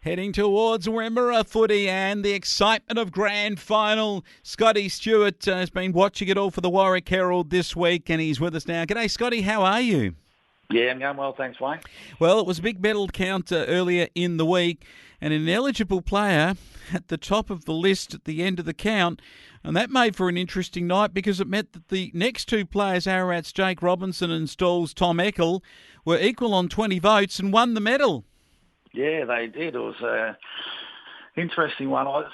Heading towards Wimmera footy and the excitement of grand final. Scotty Stewart has been watching it all for the Warwick Herald this week and he's with us now. G'day, Scotty. How are you? Yeah, I'm going well, thanks, Wayne. Well, it was a big medal count earlier in the week and an eligible player at the top of the list at the end of the count. And that made for an interesting night because it meant that the next two players, Ararat's Jake Robinson and Stall's Tom Eckel, were equal on 20 votes and won the medal. Yeah, they did. It was an interesting one. I'm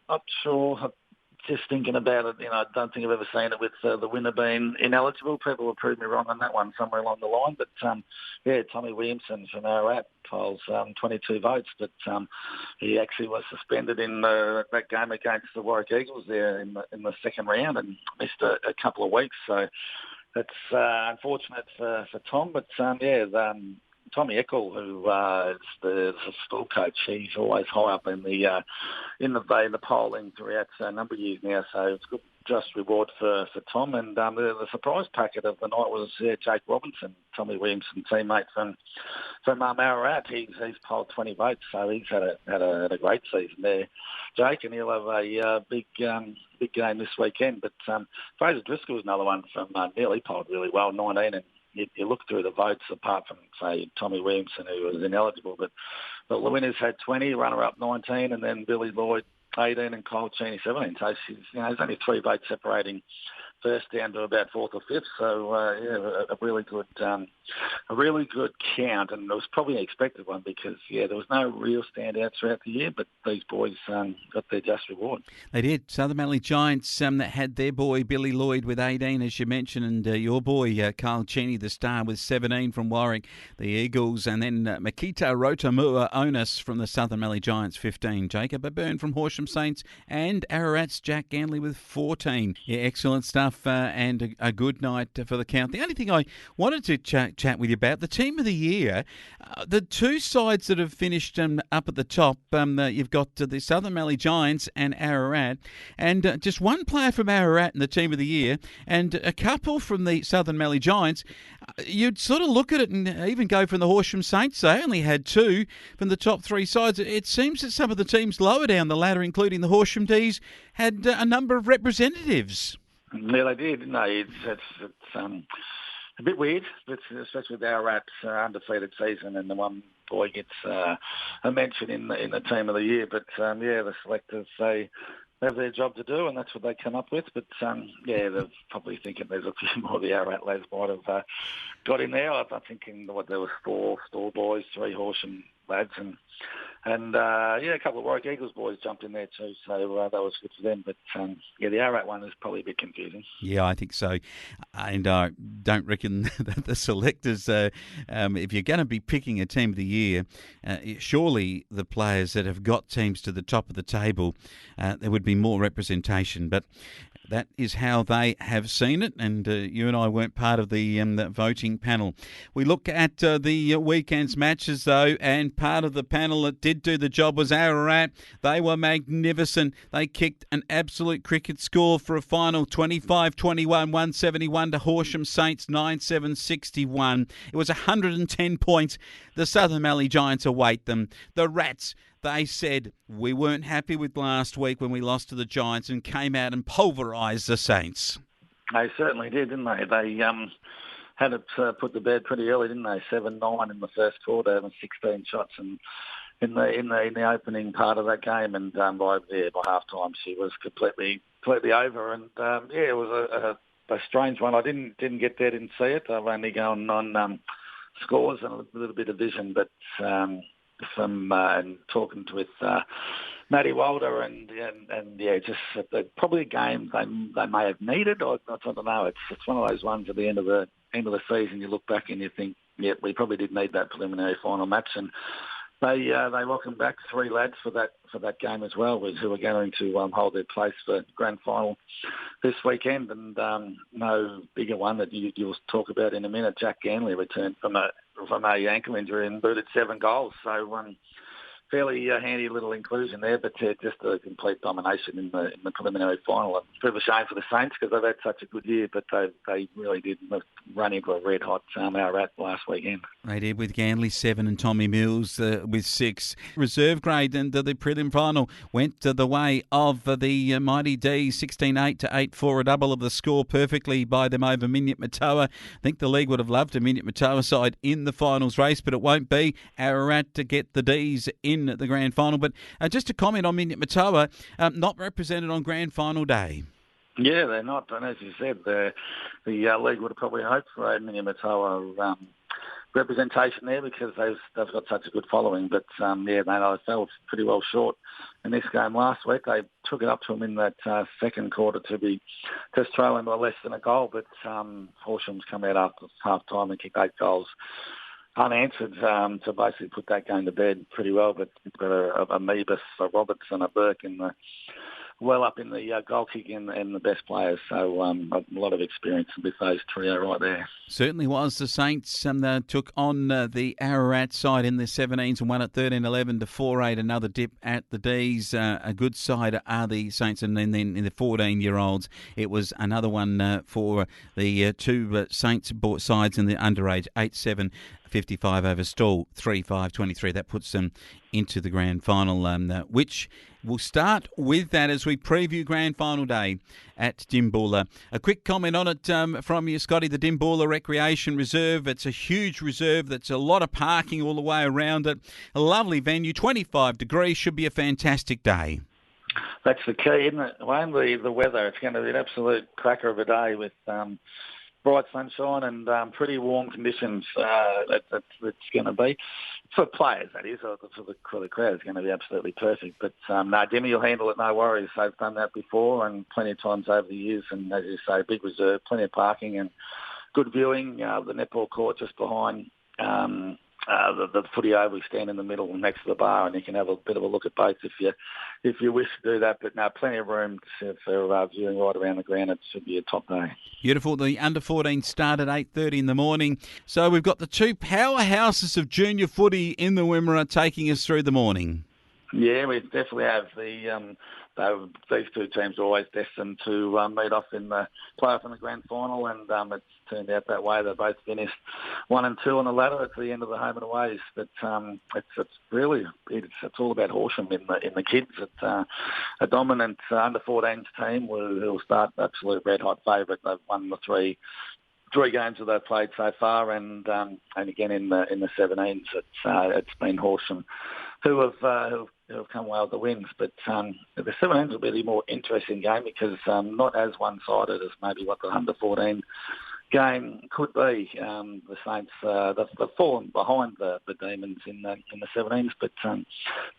not sure. Just thinking about it, I don't think I've ever seen it with the winner being ineligible. People will prove me wrong on that one somewhere along the line. But, Tommy Williamson from Ararat polls 22 votes, but he actually was suspended in that game against the Warwick Eagles there in the second round and missed a couple of weeks. So that's unfortunate for Tom. But, Tommy Eckel, who is the school coach, he's always high up in the polling throughout a number of years now. So it's good, just reward for Tom. And the surprise packet of the night was Jake Robinson, Tommy Williamson teammate from Ararat. He's polled 20 votes, so he's had a great season there, Jake, and he'll have a big game this weekend. But Fraser Driscoll was another one from Nearly polled really well, 19, and you look through the votes, apart from, say, Tommy Williamson, who was ineligible, but the winners had 20, runner-up 19, and then Billy Lloyd 18 and Kyle Cheney 17. So there's only 3 votes separating first down to about fourth or fifth. So a really good count, and it was probably an expected one because there was no real standout throughout the year, but these boys got their just reward. They did. Southern Mallee Giants that had their boy Billy Lloyd with 18, as you mentioned, and your boy Carl Cheney, the star, with 17 from Warwick, the Eagles, and then Makita Rotamua Onus from the Southern Mallee Giants, 15. Jacob Byrne from Horsham Saints, and Ararat's Jack Ganley with 14. Yeah, excellent stuff. And a good night for the count. The only thing I wanted to chat with you about, the team of the year, the two sides that have finished up at the top, you've got the Southern Mallee Giants and Ararat, and just one player from Ararat in the team of the year, and a couple from the Southern Mallee Giants. You'd sort of look at it and even go from the Horsham Saints. They only had 2 from the top 3 sides. It seems that some of the teams lower down the ladder, including the Horsham D's, had a number of representatives. Yeah, they did, didn't they? It's a bit weird, especially with Ararat's undefeated season, and the one boy gets a mention in the team of the year. But the selectors they have their job to do, and that's what they come up with. But they're probably thinking there's a few more of the Ararat lads might have got in there. I'm thinking there was 4 Store boys, 3 Horsham lads, and a couple of Warwick Eagles boys jumped in there too, so that was good for them. But the Ararat one is probably a bit confusing. Yeah, I think so. And I don't reckon that the selectors, if you're going to be picking a team of the year, surely the players that have got teams to the top of the table, there would be more representation. But that is how they have seen it, and you and I weren't part of the voting panel. We look at the weekend's matches, though, and part of the panel that did do the job was Ararat. They were magnificent. They kicked an absolute cricket score for a final 25-21, 171 to Horsham Saints, 9-7-61. It was 110 points. The Southern Mallee Giants await them. The Rats, they said, we weren't happy with last week when we lost to the Giants and came out and pulverised the Saints. They certainly did, didn't they? They had it put to bed pretty early, didn't they? 7-9 in the first quarter and 16 shots and in the opening part of that game, and by half time she was completely over. And it was a strange one. I didn't get there, didn't see it. I've only gone on scores and a little bit of vision, but from and talking with Matty Walder and just probably a game they may have needed. I don't know. It's one of those ones at the end of the season you look back and you think, we probably did need that preliminary final match, and they welcomed back 3 lads for that game as well, who are going to hold their place for grand final this weekend. And no bigger one that you'll talk about in a minute. Jack Ganley returned from a ankle injury and booted 7 goals. So fairly handy little inclusion there, but just a complete domination in the preliminary final. It's a bit of a shame for the Saints because they've had such a good year, but they really did run into a red-hot Ararat last weekend. They did, with Ganley 7 and Tommy Mills with 6. Reserve grade and the prelim final went the way of the Mighty D's, 16-8 to 8-4, a double of the score perfectly by them over Minyat Matoa. I think the league would have loved a Minyat Matoa side in the finals race, but it won't be. Ararat to get the D's in the grand final. But just to comment on Minyat Matoa, not represented on grand final day. Yeah, they're not. And as you said, the league would have probably hoped for a Minyat Matoa representation there because they've got such a good following. But, they fell pretty well short in this game last week. They took it up to them in that second quarter to be just throwing by less than a goal. But Horsham's come out after half-time and kicked 8 goals unanswered to basically put that game to bed pretty well. But you've got a Meebus, a Robertson, a Burke up in the goal kicking and the best players. So a lot of experience with those trio right there. Certainly was. The Saints took on the Ararat side in the 17s and won at 13-11 to 4-8. Another dip at the D's. A good side are the Saints. And then in the 14-year-olds, it was another one for the two Saints sides in the underage, 8-7. 55 over Stall, 3-5-23. That puts them into the grand final, which we'll start with that as we preview grand final day at Dimboola. A quick comment on it from you, Scotty. The Dimboola Recreation Reserve. It's a huge reserve. That's a lot of parking all the way around it. A lovely venue, 25 degrees. Should be a fantastic day. That's the key, isn't it? Wayne, the weather. It's going to be an absolute cracker of a day with bright sunshine and pretty warm conditions. It's going to be for players, that is. For the crowd, it's going to be absolutely perfect. But Jimmy will handle it, no worries. They've done that before and plenty of times over the years. And as you say, big reserve, plenty of parking and good viewing. The netball court just behind. The footy oval, stand in the middle next to the bar, and you can have a bit of a look at both if you wish to do that. But plenty of room for viewing right around the ground. It should be a top day. Beautiful. The under-14 start at 8:30 in the morning. So we've got the two powerhouses of junior footy in the Wimmera taking us through the morning. Yeah, we definitely have. These two teams are always destined to meet off in the playoff in the grand final, and it's turned out that way. They both finished 1 and 2 on the ladder at the end of the home and aways. But it's all about Horsham in the kids. It's a dominant under-14s team who'll start absolute red-hot favourite. They've won the three games that they've played so far, and again in the 17s, it's been Horsham who have come away with the wins. But the 17s will be the more interesting game because not as one-sided as maybe what the under-14 game could be. The Saints they've fallen behind the Demons in the 17s, but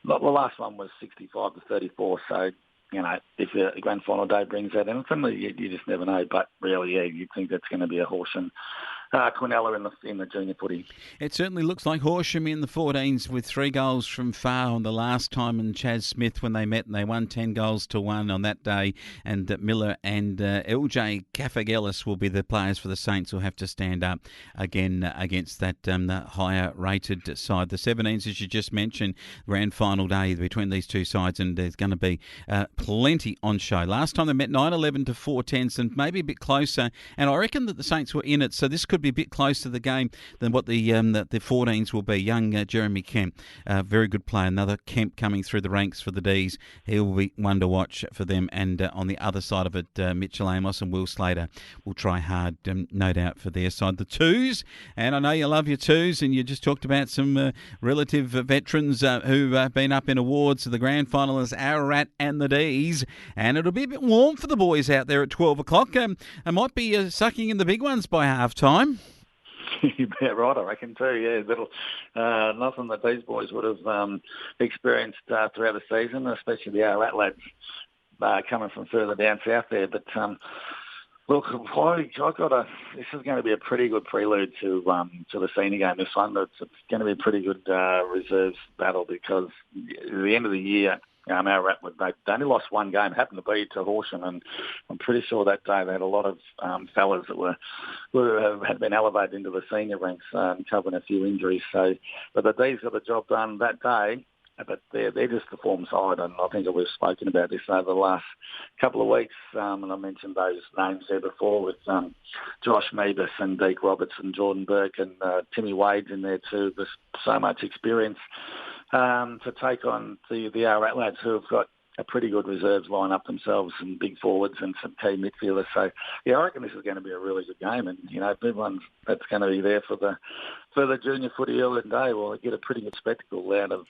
the last one was 65 to 34. So if the grand final day brings that anything, you just never know. But really, you'd think that's going to be a Horsham Quinella in the junior footy. It certainly looks like Horsham in the 14s with 3 goals from far on the last time, and Chaz Smith when they met, and they won 10 goals to 1 on that day. And Miller and LJ Cafagelis will be the players for the Saints who'll have to stand up again against that the higher rated side. The 17s, as you just mentioned, grand final day between these two sides, and there's going to be plenty on show. Last time they met 9-11 to 4-10, and maybe a bit closer. And I reckon that the Saints were in it, so this could be a bit closer to the game than what the 14s will be. Young Jeremy Kemp, very good player. Another Kemp coming through the ranks for the Ds. He will be one to watch for them. And on the other side of it, Mitchell Amos and Will Slater will try hard, no doubt, for their side. The twos, and I know you love your twos, and you just talked about some relative veterans who have been up in awards. The grand final is Ararat and the Ds, and it'll be a bit warm for the boys out there at 12 o'clock. They might be sucking in the big ones by half-time. You bet right, I reckon too. Yeah, nothing that these boys would have experienced throughout the season, especially the Ararat lads coming from further down south there. But look, this is going to be a pretty good prelude to the senior game. This one, it's going to be a pretty good reserves battle because at the end of the year, Ararat, they only lost one game. It happened to be to Horsham, and I'm pretty sure that day they had a lot of fellas that had been elevated into the senior ranks, covering a few injuries. So, but the D's got the job done that day, but they're just the form side, and I think we've spoken about this over the last couple of weeks, and I mentioned those names there before with Josh Meebus and Deke Roberts and Jordan Burke and Timmy Wade's in there too. There's so much experience to take on the Ararat lads who have got a pretty good reserves line up themselves, and big forwards and some key midfielders. So, yeah, I reckon this is going to be a really good game. And, you know, everyone that's going to be there for the junior footy early in the day will get a pretty good spectacle out of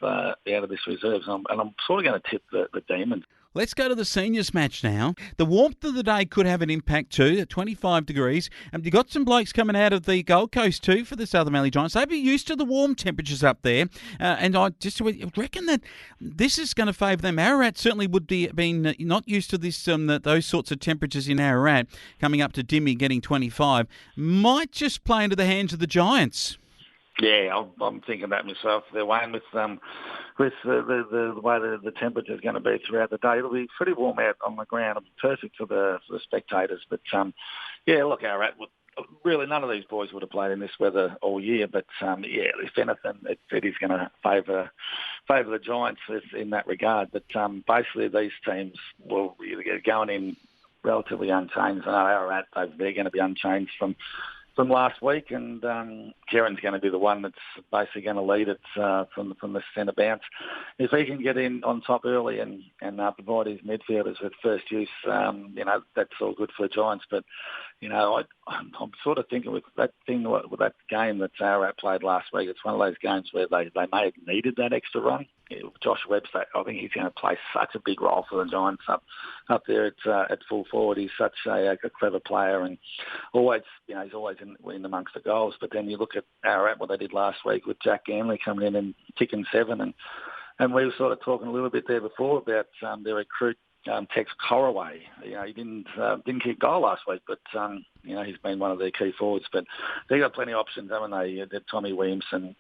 this reserves. And I'm sort of going to tip the Demons. Let's go to the seniors match now. The warmth of the day could have an impact too, at 25 degrees. You've got some blokes coming out of the Gold Coast too for the Southern Mallee Giants. They'll be used to the warm temperatures up there. And I just reckon that this is going to favour them. Ararat certainly would be been not used to this those sorts of temperatures in Ararat, coming up to Dimmy getting 25. Might just play into the hands of the Giants. Yeah, I'm thinking that myself. They're weighing with the way the temperature is going to be throughout the day. It'll be pretty warm out on the ground. It'll be perfect for the spectators. But yeah, look, Ararat really none of these boys would have played in this weather all year. But yeah, if anything, it is going to favour the Giants in that regard. But basically, these teams will going in relatively unchanged. I know Ararat, they're going to be unchanged from last week, and Keren's going to be the one that's basically going to lead it from the centre bounce. If he can get in on top early and provide his midfielders with first use, that's all good for the Giants. But I'm sort of thinking with that game that Ararat played last week, it's one of those games where they may have needed that extra run. Josh Webster, I think he's going to play such a big role for the Giants up there at full forward. He's such a clever player, and always, he's always in amongst the goals. But then you look at Ararat, what they did last week with Jack Ganley coming in and kicking 7, and we were sort of talking a little bit there before about their recruit Tex Corraway. He didn't kick goal last week, but he's been one of their key forwards. But they've got plenty of options, haven't they? Tommy Williamson.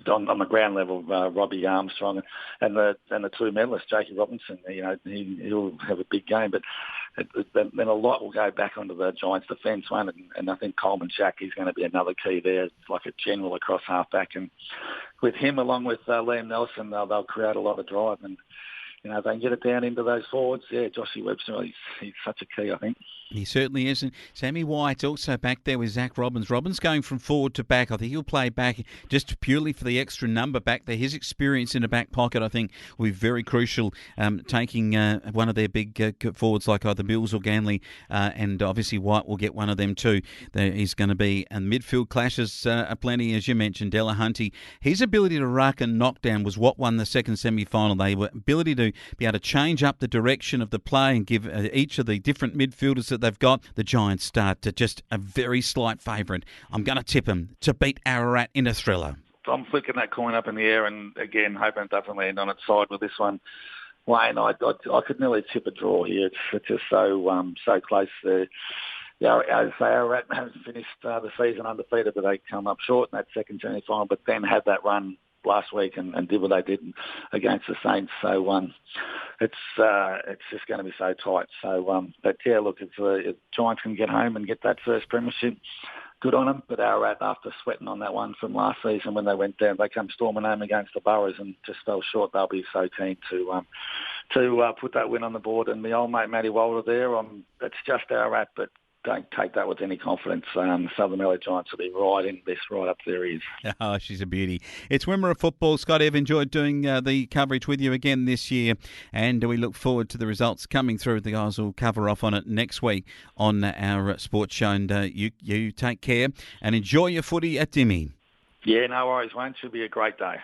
On the ground level, Robbie Armstrong and the two medalists, Jakey Robinson. He'll have a big game, but then a lot will go back onto the Giants' defence one, and I think Coleman Shack is going to be another key there. It's like a general across half-back, and with him along with Liam Nelson, they'll create a lot of drive, and they can get it down into those forwards. Yeah, Joshy Webster, he's such a key, I think. He certainly is. And Sammy White also back there with Zach Robbins. Robbins going from forward to back. I think he'll play back just purely for the extra number back there. His experience in the back pocket, I think, will be very crucial, taking one of their big forwards like either Mills or Ganley, and obviously White will get one of them too. He's going to be, and midfield clashes are plenty, as you mentioned. Delahunty, his ability to ruck and knock down was what won the second semi-final. They were ability to be able to change up the direction of the play and give each of the different midfielders that they've got. The Giants start to just a very slight favourite. I'm going to tip them to beat Ararat in a thriller. I'm flicking that coin up in the air, and again, hoping it doesn't land on its side with this one. Wayne, I could nearly tip a draw here. It's just so close there. As Ararat has finished the season undefeated, but they come up short in that second semi-final, but then had that run last week and did what they did against the Saints. So it's just going to be so tight. So, but yeah, look, if Giants can get home and get that first premiership, good on them. But Ararat, after sweating on that one from last season when they went down, they come storming home against the Boroughs and just fell short. They'll be so keen to put that win on the board. And the old mate Matty Walter there, it's just Ararat, but don't take that with any confidence. Southern Mallee Giants will be right in this, right up their ears. Oh, she's a beauty. It's Wimmera Football. Scott, I've enjoyed doing the coverage with you again this year, and we look forward to the results coming through. The guys will cover off on it next week on our sports show, and you take care and enjoy your footy at Dimmy. Yeah, no worries, Wayne. Should be a great day.